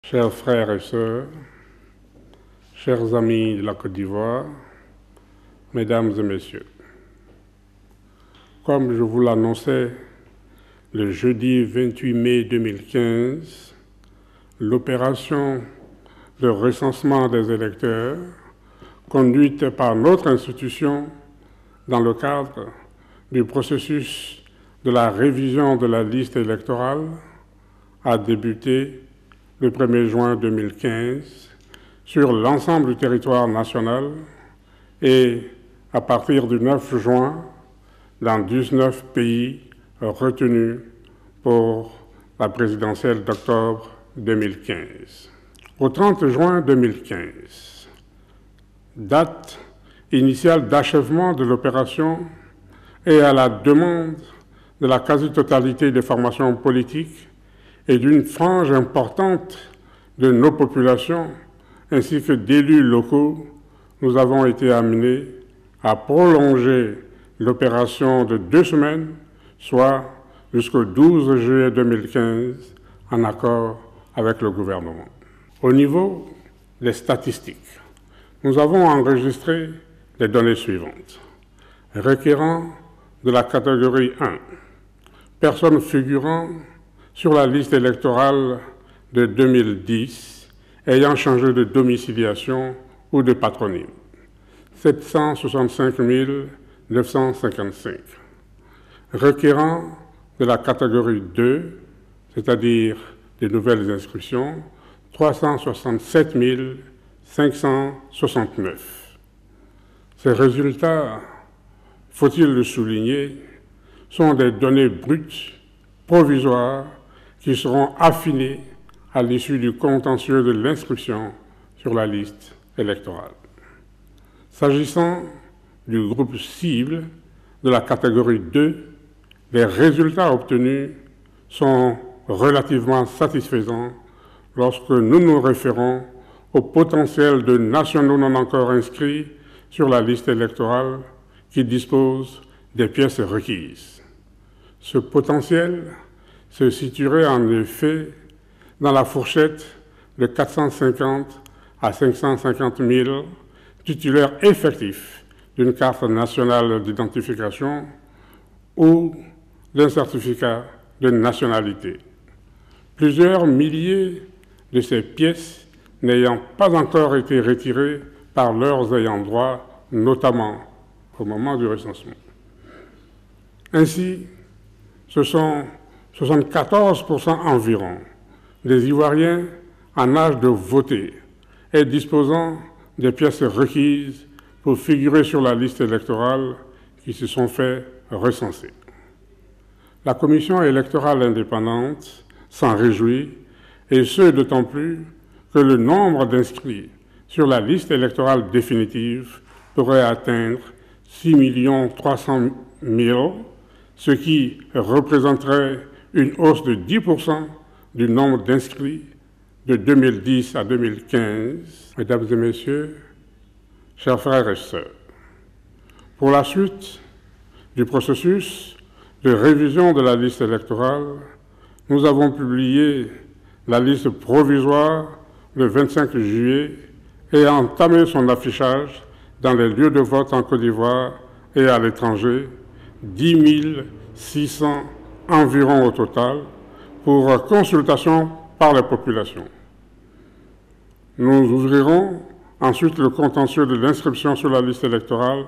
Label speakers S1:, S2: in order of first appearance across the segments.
S1: Chers frères et sœurs, chers amis de la Côte d'Ivoire, mesdames et messieurs, comme je vous l'annonçais le jeudi 28 mai 2015, l'opération de recensement des électeurs, conduite par notre institution dans le cadre du processus de la révision de la liste électorale, a débuté le 1er juin 2015 sur l'ensemble du territoire national et à partir du 9 juin dans 19 pays retenus pour la présidentielle d'octobre 2015. Au 30 juin 2015, date initiale d'achèvement de l'opération et à la demande de la quasi-totalité des formations politiques et d'une frange importante de nos populations, ainsi que d'élus locaux, nous avons été amenés à prolonger l'opération de 2 semaines, soit jusqu'au 12 juillet 2015, en accord avec le gouvernement. Au niveau des statistiques, nous avons enregistré les données suivantes. Requérant de la catégorie 1, personnes figurant sur la liste électorale de 2010 ayant changé de domiciliation ou de patronyme, 765 955. Requérant de la catégorie 2, c'est-à-dire des nouvelles inscriptions, 367 569. Ces résultats, faut-il le souligner, sont des données brutes, provisoires, qui seront affinés à l'issue du contentieux de l'inscription sur la liste électorale. S'agissant du groupe cible de la catégorie 2, les résultats obtenus sont relativement satisfaisants lorsque nous nous référons au potentiel de nationaux non encore inscrits sur la liste électorale qui disposent des pièces requises. Ce potentiel se situerait en effet dans la fourchette de 450 à 550 000 titulaires effectifs d'une carte nationale d'identification ou d'un certificat de nationalité. Plusieurs milliers de ces pièces n'ayant pas encore été retirées par leurs ayants droit, notamment au moment du recensement. Ainsi, ce sont 74% environ des Ivoiriens en âge de voter et disposant des pièces requises pour figurer sur la liste électorale qui se sont fait recenser. La Commission électorale indépendante s'en réjouit, et ce d'autant plus que le nombre d'inscrits sur la liste électorale définitive pourrait atteindre 6 300 000, ce qui représenterait une hausse de 10% du nombre d'inscrits de 2010 à 2015. Mesdames et messieurs, chers frères et sœurs, pour la suite du processus de révision de la liste électorale, nous avons publié la liste provisoire le 25 juillet et entamé son affichage dans les lieux de vote en Côte d'Ivoire et à l'étranger, 10 600 environ au total, pour consultation par la population. Nous ouvrirons ensuite le contentieux de l'inscription sur la liste électorale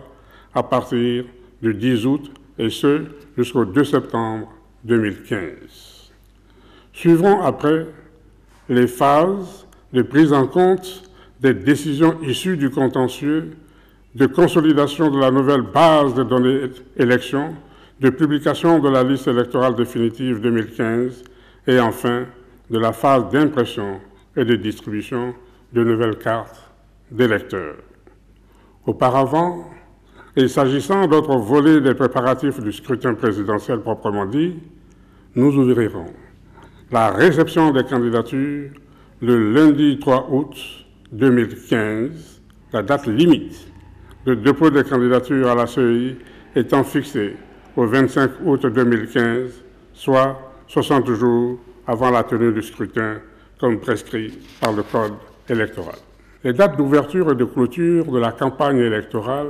S1: à partir du 10 août et ce jusqu'au 2 septembre 2015. Suivront après les phases de prise en compte des décisions issues du contentieux, de consolidation de la nouvelle base de données élections, de publication de la liste électorale définitive 2015 et enfin de la phase d'impression et de distribution de nouvelles cartes d'électeurs. Auparavant, et s'agissant d'autres volets des préparatifs du scrutin présidentiel proprement dit, nous ouvrirons la réception des candidatures le lundi 3 août 2015, la date limite de dépôt des candidatures à la CEI étant fixée au 25 août 2015, soit 60 jours avant la tenue du scrutin comme prescrit par le Code électoral. Les dates d'ouverture et de clôture de la campagne électorale,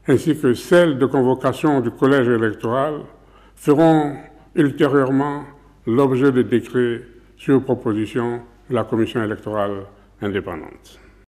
S1: ainsi que celles de convocation du collège électoral, feront ultérieurement l'objet de décrets sur proposition de la Commission électorale indépendante.